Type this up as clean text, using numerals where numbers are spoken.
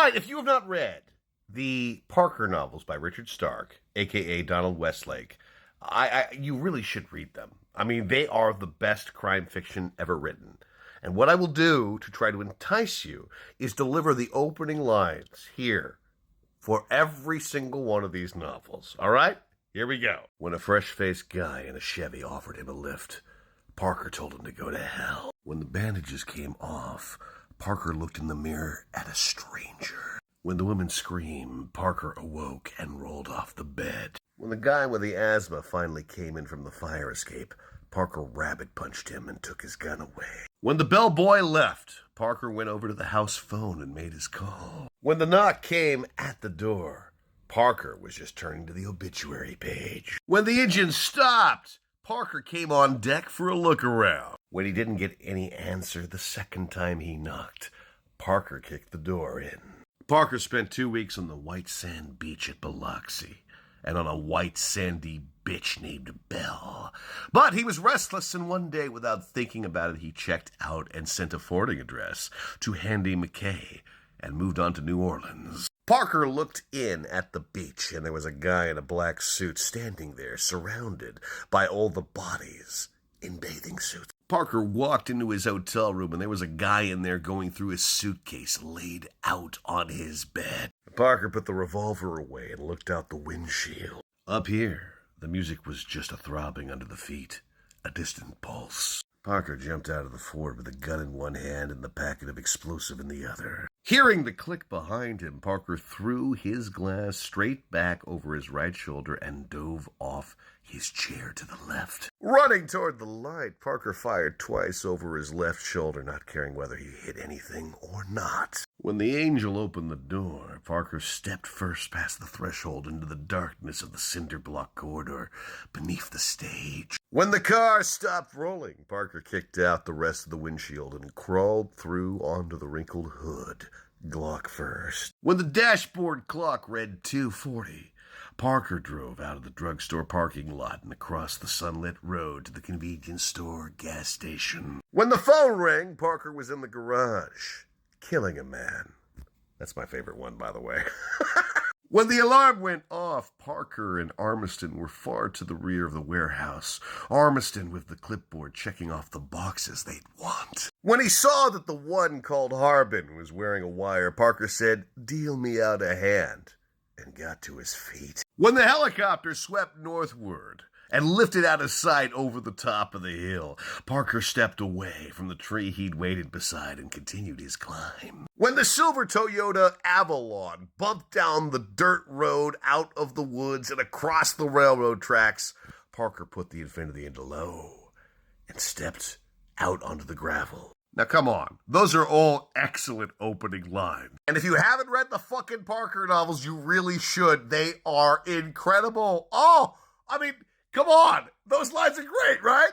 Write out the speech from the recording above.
right, if you have not read the Parker novels by Richard Stark, a.k.a. Donald Westlake, you really should read them. I mean, they are the best crime fiction ever written. And what I will do to try to entice you is deliver the opening lines here for every single one of these novels. All right? Here we go. When a fresh-faced guy in a Chevy offered him a lift, Parker told him to go to hell. When the bandages came off, Parker looked in the mirror at a stranger. When the woman screamed, Parker awoke and rolled off the bed. When the guy with the asthma finally came in from the fire escape, Parker rabbit-punched him and took his gun away. When the bellboy left, Parker went over to the house phone and made his call. When the knock came at the door, Parker was just turning to the obituary page. When the engine stopped, Parker came on deck for a look around. When he didn't get any answer the second time he knocked, Parker kicked the door in. Parker spent 2 weeks on the white sand beach at Biloxi and on a white sandy bitch named Belle. But he was restless, and one day, without thinking about it, he checked out and sent a forwarding address to Handy McKay and moved on to New Orleans. Parker looked in at the beach, and there was a guy in a black suit standing there, surrounded by all the bodies in bathing suits. Parker walked into his hotel room, and there was a guy in there going through his suitcase laid out on his bed. Parker put the revolver away and looked out the windshield. Up here, the music was just a throbbing under the feet, a distant pulse. Parker jumped out of the Ford with a gun in one hand and the packet of explosive in the other. Hearing the click behind him, Parker threw his glass straight back over his right shoulder and dove off his chair to the left. Running toward the light, Parker fired twice over his left shoulder, not caring whether he hit anything or not. When the angel opened the door, Parker stepped first past the threshold into the darkness of the cinder block corridor beneath the stage. When the car stopped rolling, Parker kicked out the rest of the windshield and crawled through onto the wrinkled hood, Glock first. When the dashboard clock read 2:40, Parker drove out of the drugstore parking lot and across the sunlit road to the convenience store gas station. When the phone rang, Parker was in the garage, killing a man. That's my favorite one, by the way. When the alarm went off, Parker and Armiston were far to the rear of the warehouse, Armiston with the clipboard checking off the boxes they'd want. When he saw that the one called Harbin was wearing a wire, Parker said, "Deal me out a hand," and got to his feet. When the helicopter swept northward and lifted out of sight over the top of the hill, Parker stepped away from the tree he'd waited beside and continued his climb. When the silver Toyota Avalon bumped down the dirt road out of the woods and across the railroad tracks, Parker put the Infiniti into low and stepped out onto the gravel. Now, come on. Those are all excellent opening lines. And if you haven't read the fucking Parker novels, you really should. They are incredible. Oh, I mean, come on. Those lines are great, right?